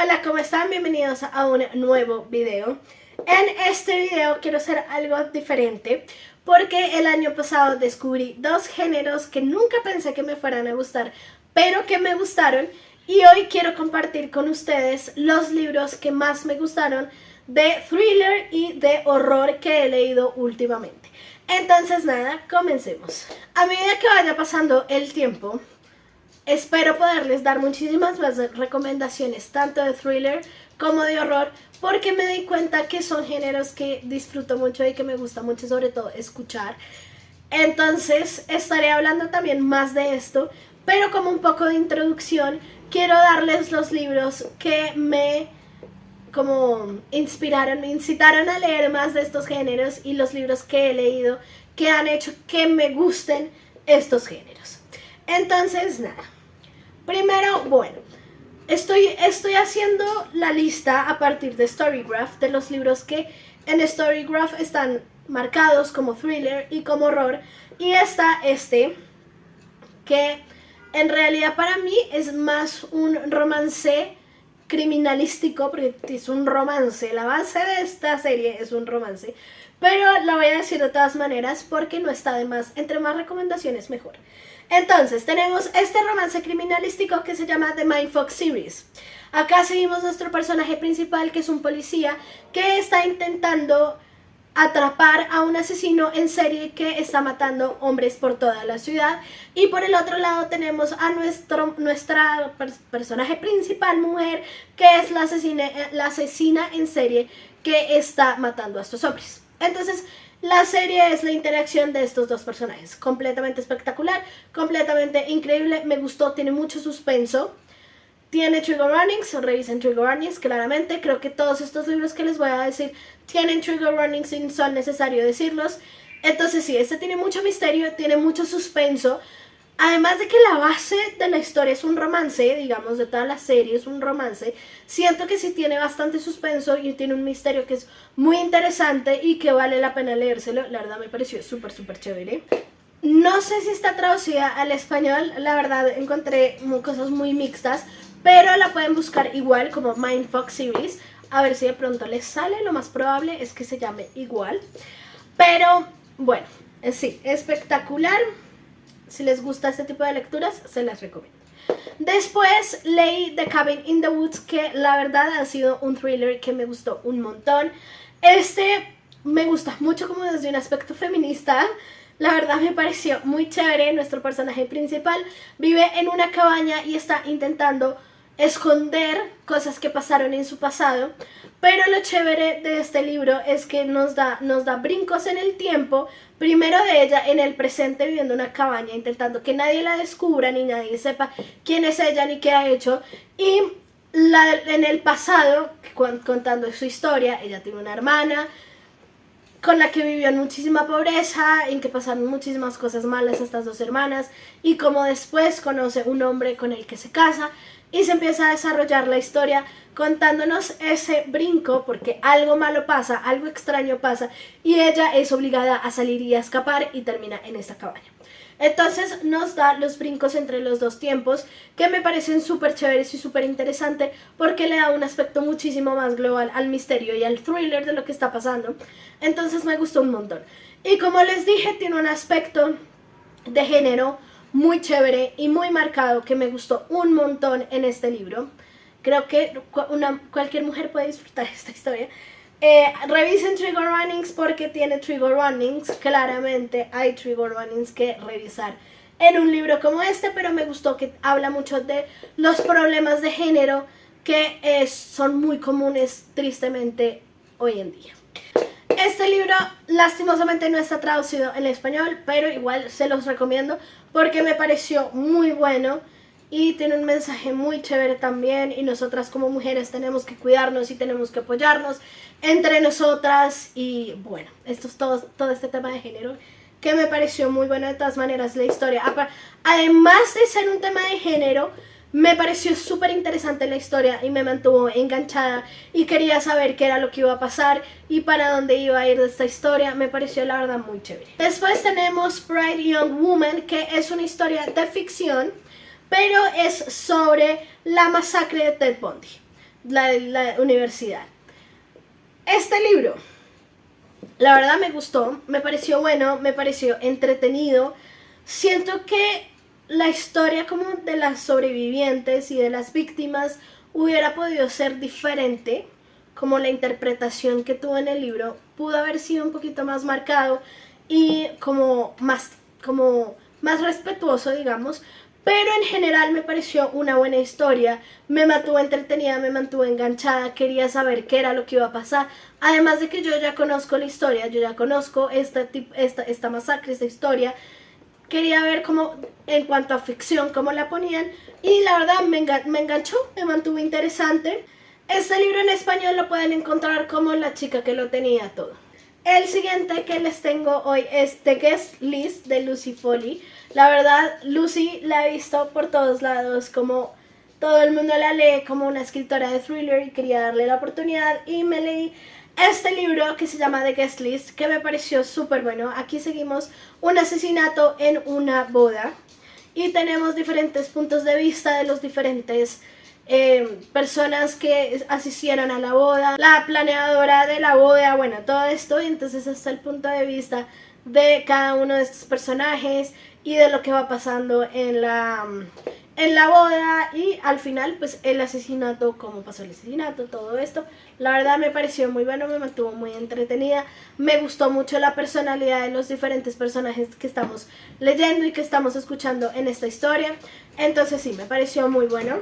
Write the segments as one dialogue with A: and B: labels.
A: Hola, ¿cómo están? Bienvenidos a un nuevo video. En este video quiero hacer algo diferente porque el año pasado descubrí dos géneros que nunca pensé que me fueran a gustar, pero que me gustaron, y hoy quiero compartir con ustedes los libros que más me gustaron de thriller y de horror que he leído últimamente. Entonces nada, comencemos. A medida que vaya pasando el tiempo, espero poderles dar muchísimas más recomendaciones, tanto de thriller como de horror, porque me di cuenta que son géneros que disfruto mucho y que me gusta mucho, sobre todo escuchar. Entonces estaré hablando también más de esto, pero como un poco de introducción, quiero darles los libros que me inspiraron, me incitaron a leer más de estos géneros, y los libros que he leído que han hecho que me gusten estos géneros. Entonces nada, primero, bueno, estoy haciendo la lista a partir de Storygraph, de los libros que en Storygraph están marcados como thriller y como horror, y está este, que en realidad para mí es más un romance criminalístico, porque es un romance, la base de esta serie es un romance, pero lo voy a decir de todas maneras porque no está de más, entre más recomendaciones mejor. Entonces tenemos este romance criminalístico que se llama The Mindfuck Series. Acá seguimos nuestro personaje principal, que es un policía que está intentando atrapar a un asesino en serie que está matando hombres por toda la ciudad, y por el otro lado tenemos a nuestra personaje principal, mujer, que es la asesina en serie que está matando a estos hombres. Entonces la serie es la interacción de estos dos personajes, completamente espectacular, completamente increíble, me gustó, tiene mucho suspenso. Tiene trigger warnings, revisen trigger warnings, claramente. Creo que todos estos libros que les voy a decir tienen trigger warnings y son necesarios decirlos. Entonces sí, este tiene mucho misterio, tiene mucho suspenso. Además de que la base de la historia es un romance, digamos, de toda la serie es un romance, siento que sí tiene bastante suspenso y tiene un misterio que es muy interesante y que vale la pena leérselo. La verdad me pareció súper chévere. No sé si está traducida al español, la verdad encontré cosas muy mixtas, pero la pueden buscar igual como Mindfuck Series, a ver si de pronto les sale. Lo más probable es que se llame igual, pero bueno, sí, espectacular. Si les gusta este tipo de lecturas, se las recomiendo. Después leí The Cabin in the Woods, que la verdad ha sido un thriller que me gustó un montón. Este me gusta mucho como desde un aspecto feminista. La verdad me pareció muy chévere. Nuestro personaje principal vive en una cabaña y está intentando esconder cosas que pasaron en su pasado, pero lo chévere de este libro es que nos da brincos en el tiempo. Primero de ella en el presente, viviendo en una cabaña, intentando que nadie la descubra ni nadie sepa quién es ella ni qué ha hecho, y en el pasado, contando su historia. Ella tiene una hermana con la que vivió en muchísima pobreza, en que pasaron muchísimas cosas malas a estas dos hermanas, y como después conoce un hombre con el que se casa, y se empieza a desarrollar la historia contándonos ese brinco, porque algo malo pasa, algo extraño pasa, y ella es obligada a salir y a escapar, y termina en esta cabaña. Entonces nos da los brincos entre los dos tiempos, que me parecen súper chéveres y súper interesantes, porque le da un aspecto muchísimo más global al misterio y al thriller de lo que está pasando. Entonces me gustó un montón. Y como les dije, tiene un aspecto de género muy chévere y muy marcado que me gustó un montón en este libro. Creo que cualquier mujer puede disfrutar esta historia. Revisen trigger warnings porque tiene trigger warnings. Claramente hay trigger warnings que revisar en un libro como este, pero me gustó que habla mucho de los problemas de género que son muy comunes, tristemente, hoy en día. Este libro lastimosamente no está traducido en español, pero igual se los recomiendo porque me pareció muy bueno y tiene un mensaje muy chévere también. Y nosotras como mujeres tenemos que cuidarnos y tenemos que apoyarnos entre nosotras. Y bueno, esto es todo este tema de género que me pareció muy bueno. De todas maneras, la historia, además de ser un tema de género, me pareció súper interesante la historia y me mantuvo enganchada y quería saber qué era lo que iba a pasar y para dónde iba a ir de esta historia. Me pareció la verdad muy chévere. Después tenemos Bright Young Woman, que es una historia de ficción, pero es sobre la masacre de Ted Bundy. la universidad. Este libro, la verdad me gustó, me pareció bueno, me pareció entretenido. Siento que la historia como de las sobrevivientes y de las víctimas hubiera podido ser diferente, como la interpretación que tuvo en el libro pudo haber sido un poquito más marcado y como más respetuoso, digamos. Pero en general me pareció una buena historia, me mantuvo entretenida, me mantuvo enganchada, quería saber qué era lo que iba a pasar. Además de que yo ya conozco la historia, yo ya conozco esta masacre, esta historia. Quería ver cómo, en cuanto a ficción, cómo la ponían. Y la verdad me enganchó, me mantuvo interesante. Este libro en español lo pueden encontrar como La chica que lo tenía todo. El siguiente que les tengo hoy es The Guest List de Lucy Foley. La verdad, Lucy la he visto por todos lados, como todo el mundo la lee como una escritora de thriller y quería darle la oportunidad y me leí este libro que se llama The Guest List, que me pareció súper bueno. Aquí seguimos un asesinato en una boda y tenemos diferentes puntos de vista de los diferentes personas que asistieron a la boda, la planeadora de la boda, bueno, todo esto. Y entonces hasta el punto de vista de cada uno de estos personajes y de lo que va pasando en la boda y al final pues el asesinato, cómo pasó el asesinato, todo esto. La verdad me pareció muy bueno, me mantuvo muy entretenida, me gustó mucho la personalidad de los diferentes personajes que estamos leyendo y que estamos escuchando en esta historia. Entonces sí, me pareció muy bueno.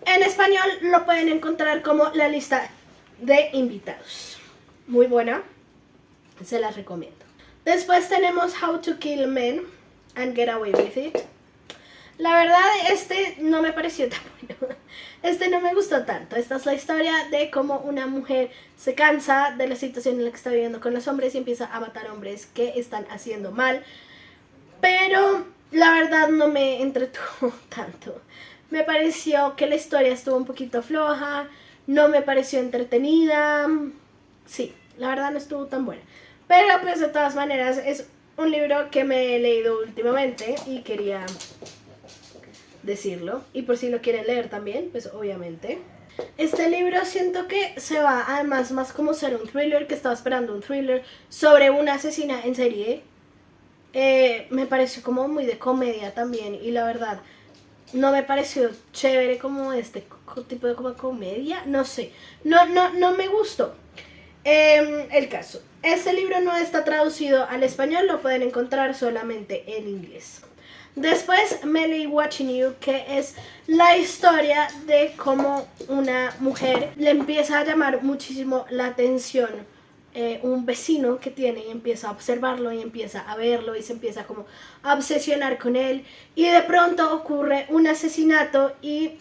A: En español lo pueden encontrar como La lista de invitados. Muy buena, se las recomiendo. Después tenemos How to Kill Men and Get Away with It. La verdad, este no me pareció tan bueno. Este no me gustó tanto. Esta es la historia de cómo una mujer se cansa de la situación en la que está viviendo con los hombres y empieza a matar hombres que están haciendo mal. Pero la verdad no me entretuvo tanto. Me pareció que la historia estuvo un poquito floja, no me pareció entretenida. Sí, la verdad no estuvo tan buena. Pero pues de todas maneras es un libro que me he leído últimamente y quería decirlo. Y por si lo quieren leer también, pues obviamente. Este libro siento que se va además más como ser un thriller, que estaba esperando un thriller sobre una asesina en serie. Me pareció como muy de comedia también y la verdad no me pareció chévere como este tipo de como comedia, no sé, no me gustó. El caso, este libro no está traducido al español, lo pueden encontrar solamente en inglés. Después me leí Watching You, que es la historia de cómo una mujer le empieza a llamar muchísimo la atención un vecino que tiene y empieza a observarlo y empieza a verlo y se empieza como a obsesionar con él y de pronto ocurre un asesinato y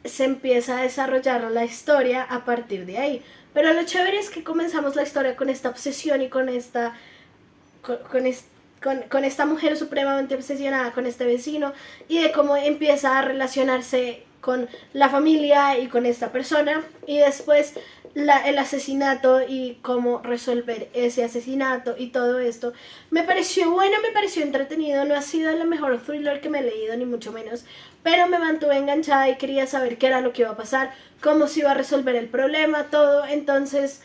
A: se empieza a desarrollar la historia a partir de ahí. Pero lo chévere es que comenzamos la historia con esta obsesión y con esta mujer supremamente obsesionada con este vecino y de cómo empieza a relacionarse con la familia y con esta persona y después el asesinato y cómo resolver ese asesinato y todo esto. Me pareció bueno, me pareció entretenido, no ha sido el mejor thriller que me he leído ni mucho menos, pero me mantuve enganchada y quería saber qué era lo que iba a pasar, cómo se iba a resolver el problema, todo, entonces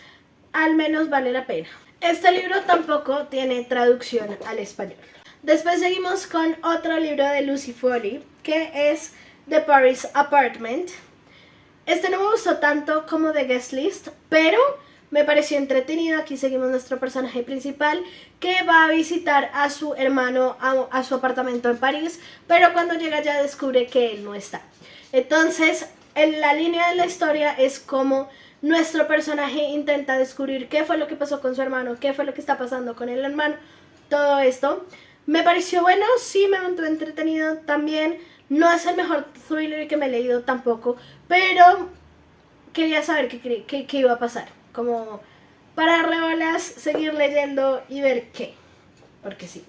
A: al menos vale la pena. Este libro tampoco tiene traducción al español. Después seguimos con otro libro de Lucy Foley, que es The Paris Apartment. Este no me gustó tanto como The Guest List, pero me pareció entretenido. Aquí seguimos nuestro personaje principal que va a visitar a su hermano a su apartamento en París, pero cuando llega ya descubre que él no está. Entonces, en la línea de la historia es como nuestro personaje intenta descubrir qué fue lo que pasó con su hermano, qué fue lo que está pasando con el hermano, todo esto. Me pareció bueno, sí me mantuvo entretenido también. No es el mejor thriller que me he leído tampoco, pero quería saber qué iba a pasar. Como para rebolas seguir leyendo y ver qué, porque sí.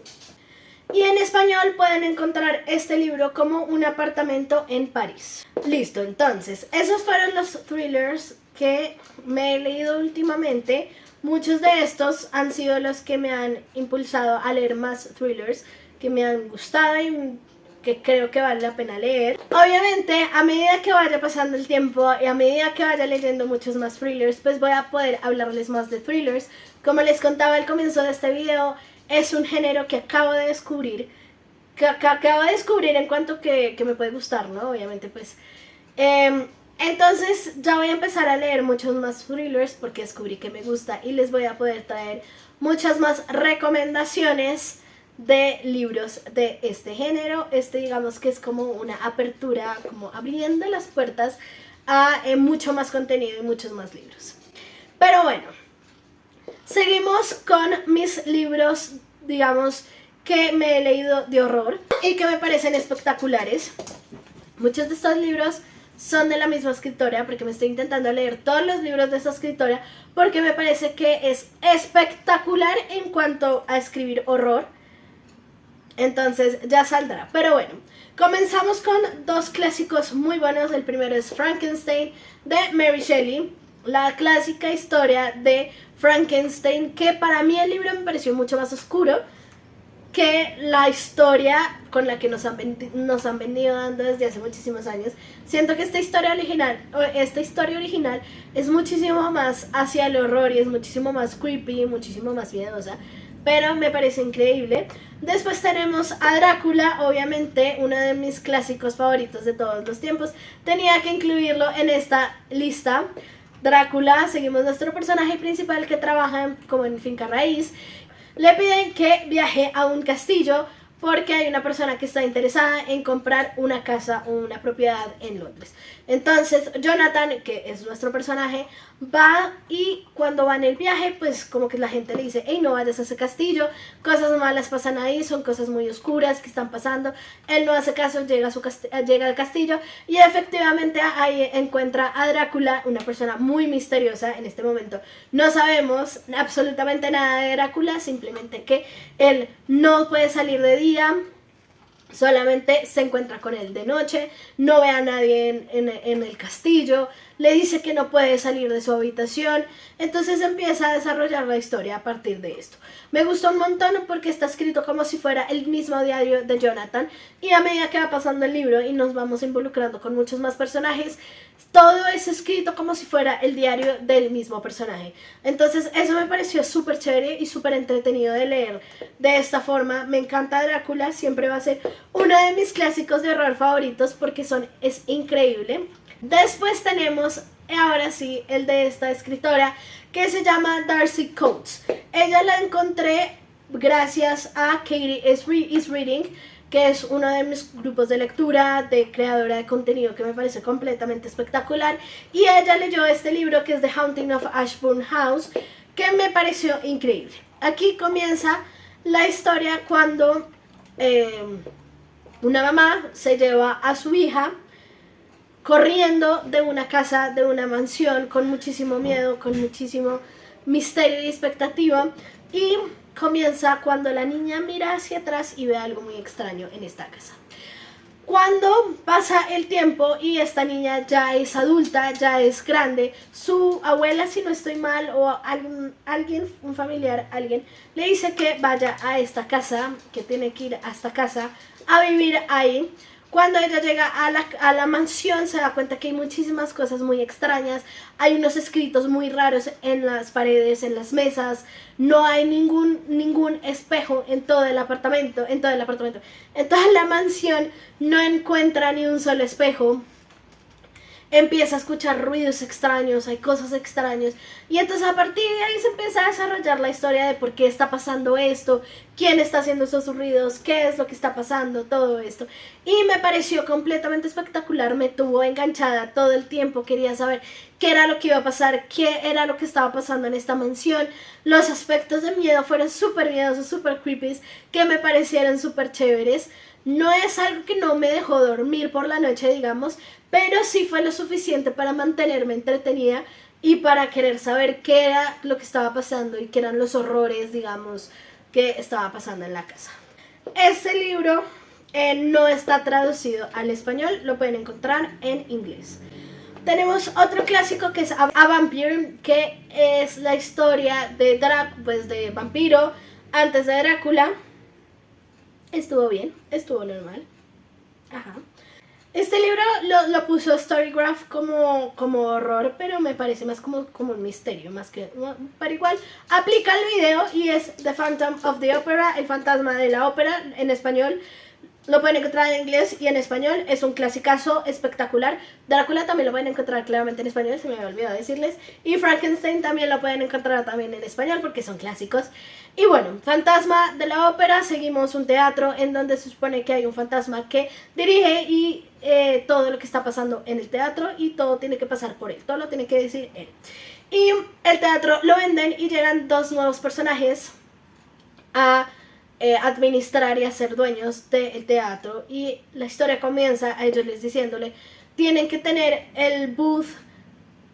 A: Y en español pueden encontrar este libro como Un apartamento en París. Listo, entonces, esos fueron los thrillers que me he leído últimamente. Muchos de estos han sido los que me han impulsado a leer más thrillers, que me han gustado y que creo que vale la pena leer. Obviamente, a medida que vaya pasando el tiempo y a medida que vaya leyendo muchos más thrillers, pues voy a poder hablarles más de thrillers. Como les contaba al comienzo de este video, es un género que acabo de descubrir, en cuanto que me puede gustar, ¿no? Obviamente, pues... entonces ya voy a empezar a leer muchos más thrillers porque descubrí que me gusta y les voy a poder traer muchas más recomendaciones de libros de este género. Digamos que es como una apertura, como abriendo las puertas a mucho más contenido y muchos más libros. Pero bueno, seguimos con mis libros, digamos, que me he leído de horror y que me parecen espectaculares. Muchos de estos libros son de la misma escritora, porque me estoy intentando leer todos los libros de esta escritora, porque me parece que es espectacular en cuanto a escribir horror. Entonces ya saldrá. Pero bueno, comenzamos con dos clásicos muy buenos. El primero es Frankenstein de Mary Shelley, la clásica historia de Frankenstein, que para mí el libro me pareció mucho más oscuro que la historia con la que nos han venido dando desde hace muchísimos años. Siento que esta historia original es muchísimo más hacia el horror y es muchísimo más creepy, muchísimo más miedosa, pero me parece increíble. Después tenemos a Drácula, obviamente uno de mis clásicos favoritos de todos los tiempos. Tenía que incluirlo en esta lista. Drácula, seguimos nuestro personaje principal que trabaja como en finca raíz. Le piden que viaje a un castillo porque hay una persona que está interesada en comprar una casa o una propiedad en Londres. Entonces Jonathan, que es nuestro personaje, va, y cuando va en el viaje, pues como que la gente le dice: hey, no vayas a ese castillo, cosas malas pasan ahí, son cosas muy oscuras que están pasando. Él no hace caso, llega al castillo y efectivamente ahí encuentra a Drácula, una persona muy misteriosa. En este momento no sabemos absolutamente nada de Drácula, simplemente que él no puede salir de día, solamente se encuentra con él de noche, no ve a nadie en el castillo, le dice que no puede salir de su habitación. Entonces empieza a desarrollar la historia a partir de esto. Me gustó un montón porque está escrito como si fuera el mismo diario de Jonathan, y a medida que va pasando el libro y nos vamos involucrando con muchos más personajes, todo es escrito como si fuera el diario del mismo personaje. Entonces eso me pareció súper chévere y súper entretenido de leer de esta forma. Me encanta Drácula, siempre va a ser uno de mis clásicos de horror favoritos porque es increíble. Después tenemos, ahora sí, el de esta escritora que se llama Darcy Coates. Ella la encontré gracias a Katie is Reading, que es uno de mis grupos de lectura, de creadora de contenido, que me parece completamente espectacular. Y ella leyó este libro que es The Haunting of Ashbourne House, que me pareció increíble. Aquí comienza la historia cuando una mamá se lleva a su hija corriendo de una casa, de una mansión, con muchísimo miedo, con muchísimo misterio y expectativa. Y comienza cuando la niña mira hacia atrás y ve algo muy extraño en esta casa. Cuando pasa el tiempo y esta niña ya es adulta, ya es grande, su abuela, si no estoy mal, o alguien, un familiar, alguien, le dice que vaya a esta casa, que tiene que ir a esta casa a vivir ahí. Cuando ella llega a la mansión, se da cuenta que hay muchísimas cosas muy extrañas. Hay unos escritos muy raros en las paredes, en las mesas. No hay ningún espejo en todo el apartamento. En toda la mansión no encuentra ni un solo espejo. Empieza a escuchar ruidos extraños, hay cosas extrañas, y entonces a partir de ahí se empieza a desarrollar la historia de por qué está pasando esto, quién está haciendo esos ruidos, qué es lo que está pasando, todo esto. Y me pareció completamente espectacular, me tuvo enganchada todo el tiempo, quería saber qué era lo que iba a pasar, qué era lo que estaba pasando en esta mansión. Los aspectos de miedo fueron súper miedosos, súper creepy, que me parecieron súper chéveres. No es algo que no me dejó dormir por la noche, digamos, pero sí fue lo suficiente para mantenerme entretenida y para querer saber qué era lo que estaba pasando y qué eran los horrores, digamos, que estaba pasando en la casa. Este libro no está traducido al español, lo pueden encontrar en inglés. Tenemos otro clásico que es A Vampire, que es la historia de de vampiro antes de Drácula. Estuvo bien, estuvo normal. Ajá. Este libro lo puso Storygraph como horror, pero me parece más como un misterio, más que... Pero igual, aplica el video y es The Phantom of the Opera, el fantasma de la ópera, en español. Lo pueden encontrar en inglés y en español. Es un clasicazo espectacular. Drácula también lo pueden encontrar claramente en español, se me había olvidado decirles. Y Frankenstein también lo pueden encontrar también en español porque son clásicos. Y bueno, Fantasma de la Ópera. Seguimos un teatro en donde se supone que hay un fantasma que dirige y todo lo que está pasando en el teatro y todo tiene que pasar por él. Todo lo tiene que decir él. Y el teatro lo venden y llegan dos nuevos personajes a administrar y a ser dueños del teatro, y la historia comienza a ellos les diciéndole tienen que tener el booth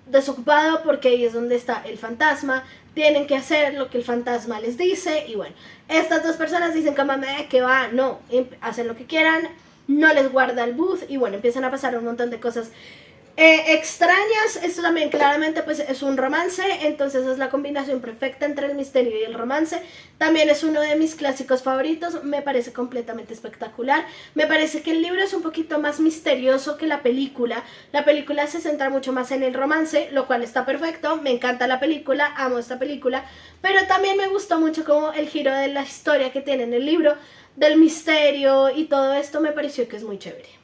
A: desocupado porque ahí es donde está el fantasma, tienen que hacer lo que el fantasma les dice. Y bueno, estas dos personas dicen como que va, no, hacen lo que quieran, no les guarda el booth y bueno, empiezan a pasar un montón de cosas extrañas. Esto también claramente pues es un romance, entonces es la combinación perfecta entre el misterio y el romance. También es uno de mis clásicos favoritos, me parece completamente espectacular. Me parece que el libro es un poquito más misterioso que la película. La película se centra mucho más en el romance, lo cual está perfecto, me encanta la película, amo esta película, pero también me gustó mucho como el giro de la historia que tiene en el libro, del misterio y todo esto me pareció que es muy chévere.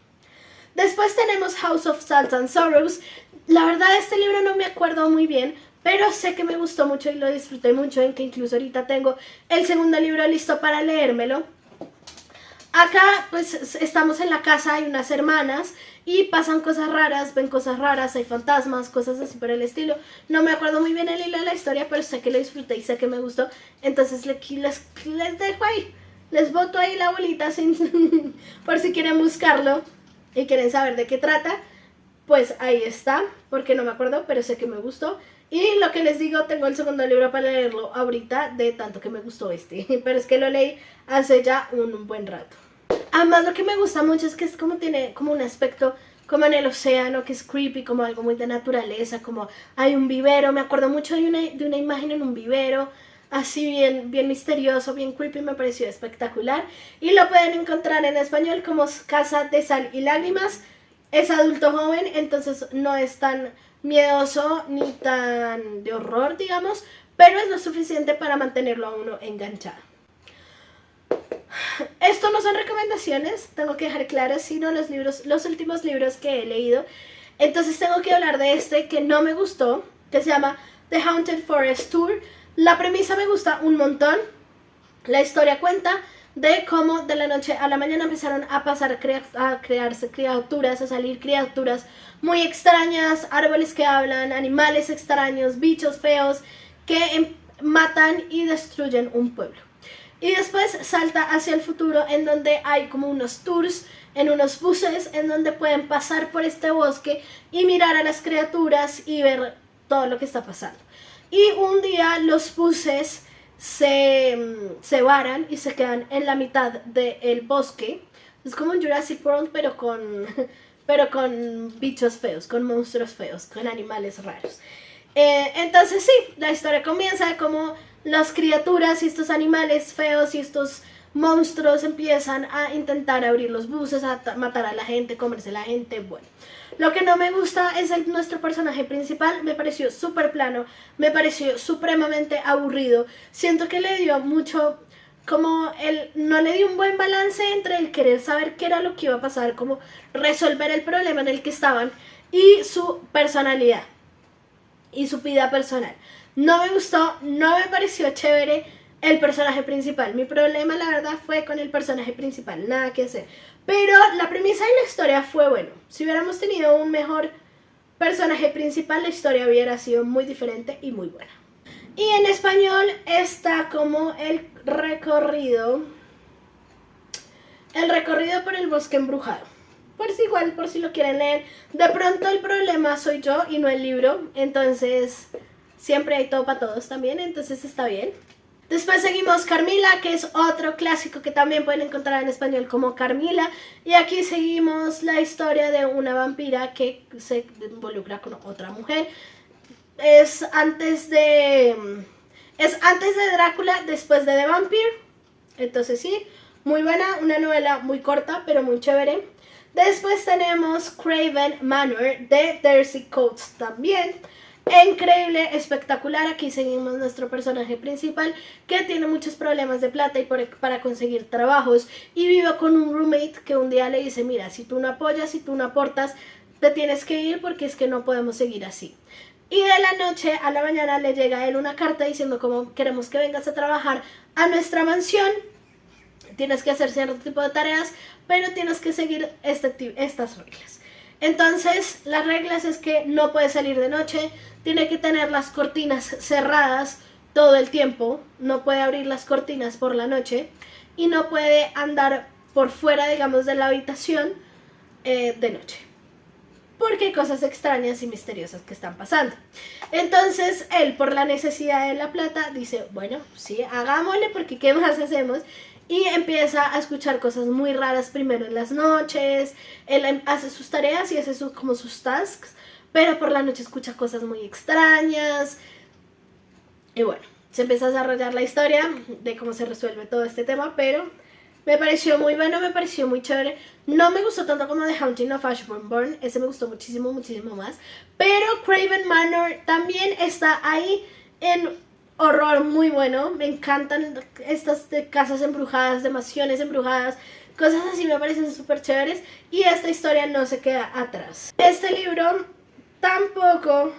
A: Después tenemos House of Salt and Sorrows. La verdad este libro no me acuerdo muy bien, pero sé que me gustó mucho y lo disfruté mucho, en que incluso ahorita tengo el segundo libro listo para leérmelo. Acá pues estamos en la casa, hay unas hermanas y pasan cosas raras, ven cosas raras, hay fantasmas, cosas así por el estilo. No me acuerdo muy bien el hilo de la historia, pero sé que lo disfruté y sé que me gustó. Entonces les dejo ahí, les boto ahí la bolita sin, por si quieren buscarlo y quieren saber de qué trata, pues ahí está, porque no me acuerdo, pero sé que me gustó. Y lo que les digo, tengo el segundo libro para leerlo ahorita, de tanto que me gustó este, pero es que lo leí hace ya un buen rato. Además lo que me gusta mucho es que es como tiene como un aspecto como en el océano, que es creepy, como algo muy de naturaleza, como hay un vivero. Me acuerdo mucho de una imagen en un vivero, así bien misterioso, bien creepy, me pareció espectacular. Y lo pueden encontrar en español como Casa de Sal y Lágrimas. Es adulto joven, entonces no es tan miedoso ni tan de horror, digamos, pero es lo suficiente para mantenerlo a uno enganchado. Esto no son recomendaciones, tengo que dejar claro, sino los últimos libros que he leído. Entonces tengo que hablar de este que no me gustó, que se llama The Haunted Forest Tour. La premisa me gusta un montón. La historia cuenta de cómo de la noche a la mañana empezaron a crearse criaturas, a salir criaturas muy extrañas, árboles que hablan, animales extraños, bichos feos que matan y destruyen un pueblo. Y después salta hacia el futuro, en donde hay como unos tours en unos buses en donde pueden pasar por este bosque y mirar a las criaturas y ver todo lo que está pasando. Y un día los buses se varan y se quedan en la mitad del bosque. Es como un Jurassic World, pero con bichos feos, con monstruos feos, con animales raros. Entonces sí, la historia comienza como las criaturas y estos animales feos y estos monstruos empiezan a intentar abrir los buses, a matar a la gente, comerse a la gente. Bueno, lo que no me gusta es nuestro personaje principal. Me pareció súper plano, me pareció supremamente aburrido. Siento que le dio mucho, como no le dio un buen balance entre el querer saber qué era lo que iba a pasar, como resolver el problema en el que estaban, y su personalidad y su vida personal. No me gustó, no me pareció chévere el personaje principal. Mi problema, la verdad, fue con el personaje principal, nada que hacer. Pero la premisa y la historia fue bueno. Si hubiéramos tenido un mejor personaje principal, la historia hubiera sido muy diferente y muy buena. Y en español está como el recorrido por el bosque embrujado. Por si lo quieren leer. De pronto el problema soy yo y no el libro, entonces siempre hay todo para todos también, entonces está bien. Después seguimos Carmila, que es otro clásico que también pueden encontrar en español como Carmila. Y aquí seguimos la historia de una vampira que se involucra con otra mujer. Es antes de Drácula, después de The Vampire. Entonces sí, muy buena, una novela muy corta pero muy chévere. Después tenemos Craven Manor de Darcy Coates también. Increíble, espectacular. Aquí seguimos nuestro personaje principal que tiene muchos problemas de plata y para conseguir trabajos, y vive con un roommate que un día le dice: mira, si tú no apoyas, si tú no aportas, te tienes que ir porque es que no podemos seguir así. Y de la noche a la mañana le llega a él una carta diciendo como: queremos que vengas a trabajar a nuestra mansión, tienes que hacer cierto tipo de tareas, pero tienes que seguir estas reglas. Entonces, las reglas es que no puede salir de noche, tiene que tener las cortinas cerradas todo el tiempo, no puede abrir las cortinas por la noche y no puede andar por fuera, digamos, de la habitación de noche, porque hay cosas extrañas y misteriosas que están pasando. Entonces él, por la necesidad de la plata, dice: bueno, sí, hagámosle, porque ¿qué más hacemos? Y empieza a escuchar cosas muy raras primero en las noches. Él hace sus tareas y hace como sus tasks, pero por la noche escucha cosas muy extrañas. Y bueno, se empieza a desarrollar la historia de cómo se resuelve todo este tema, pero me pareció muy bueno, me pareció muy chévere. No me gustó tanto como The Haunting of Ashbourne, ese me gustó muchísimo, muchísimo más. Pero Craven Manor también está ahí en horror muy bueno. Me encantan estas de casas embrujadas, de mansiones embrujadas, cosas así me parecen súper chéveres. Y esta historia no se queda atrás. Este libro tampoco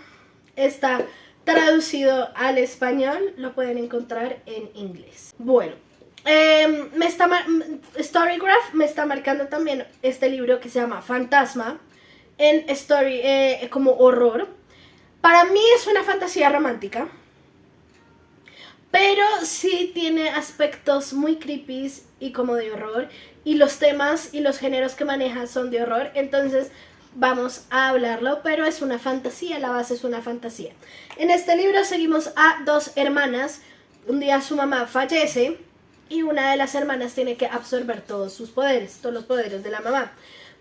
A: está traducido al español, lo pueden encontrar en inglés. Bueno, Storygraph me está marcando también este libro que se llama Fantasma en como horror. Para mí es una fantasía romántica, pero sí tiene aspectos muy creepy y como de horror, y los temas y los géneros que maneja son de horror, entonces vamos a hablarlo, pero es una fantasía, la base es una fantasía. En este libro seguimos a dos hermanas. Un día su mamá fallece y una de las hermanas tiene que absorber todos los poderes de la mamá.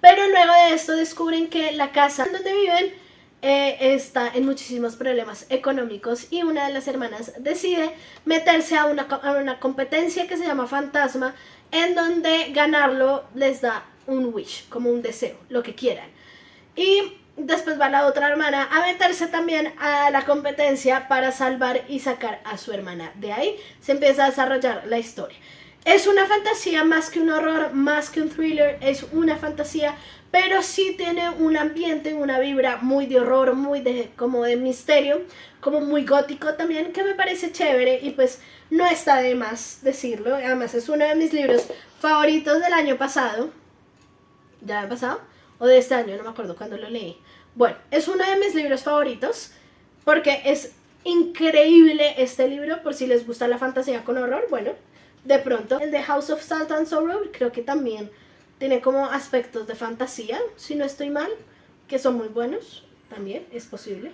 A: Pero luego de esto descubren que la casa donde viven está en muchísimos problemas económicos, y una de las hermanas decide meterse a una competencia que se llama Fantasma, en donde ganarlo les da un wish, como un deseo, lo que quieran. Y después va la otra hermana a meterse también a la competencia para salvar y sacar a su hermana. De ahí se empieza a desarrollar la historia. Es una fantasía más que un horror, más que un thriller, es una fantasía, pero sí tiene un ambiente, una vibra muy de horror, muy como de misterio, como muy gótico también, que me parece chévere, y pues no está de más decirlo. Además es uno de mis libros favoritos del año pasado. ¿Ya ha pasado? O de este año, no me acuerdo cuándo lo leí. Bueno, es uno de mis libros favoritos porque es increíble este libro. Por si les gusta la fantasía con horror, bueno, de pronto el de House of Salt and Sorrow creo que también tiene como aspectos de fantasía, si no estoy mal, que son muy buenos, también es posible.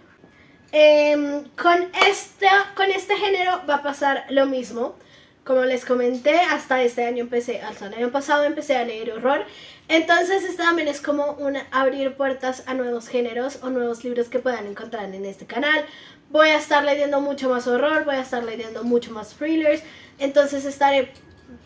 A: Con este género va a pasar lo mismo. Como les comenté, hasta el año pasado empecé a leer horror. Entonces este también es como abrir puertas a nuevos géneros o nuevos libros que puedan encontrar en este canal. Voy a estar leyendo mucho más horror, voy a estar leyendo mucho más thrillers. Entonces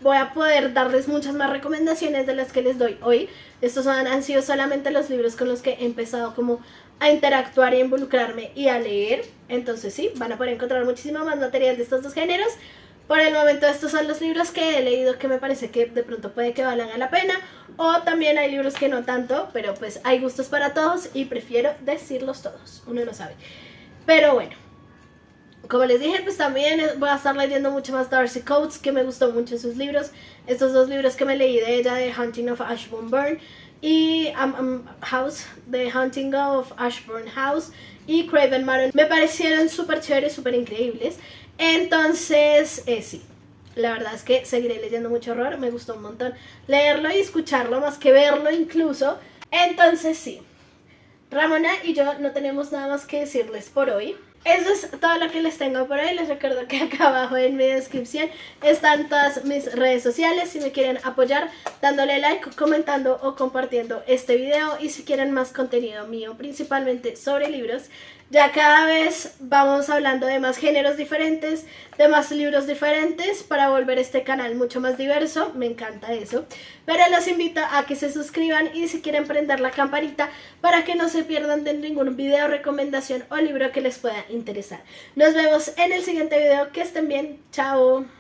A: voy a poder darles muchas más recomendaciones de las que les doy hoy. Estos han sido solamente los libros con los que he empezado como a interactuar y a involucrarme y a leer. Entonces sí, van a poder encontrar muchísimo más material de estos dos géneros. Por el momento estos son los libros que he leído que me parece que de pronto puede que valgan la pena, o también hay libros que no tanto, pero pues hay gustos para todos y prefiero decirlos todos, uno no sabe. Pero bueno, como les dije, pues también voy a estar leyendo mucho más Darcy Coates, que me gustó mucho sus libros. Estos dos libros que me leí de ella, de Haunting of Ashbourne y The Haunting of Ashbourne House y Craven Manor, me parecieron súper chéveres, súper increíbles. Entonces, sí, la verdad es que seguiré leyendo mucho horror. Me gustó un montón leerlo y escucharlo, más que verlo incluso. Entonces sí, Ramona y yo no tenemos nada más que decirles por hoy. Eso es todo lo que les tengo por hoy. Les recuerdo que acá abajo en mi descripción están todas mis redes sociales, si me quieren apoyar dándole like, comentando o compartiendo este video. Y si quieren más contenido mío, principalmente sobre libros, Ya cada vez vamos hablando de más géneros diferentes, de más libros diferentes para volver este canal mucho más diverso. Me encanta eso. Pero los invito a que se suscriban y si quieren prender la campanita para que no se pierdan de ningún video, recomendación o libro que les pueda interesar. Nos vemos en el siguiente video. Que estén bien. Chao.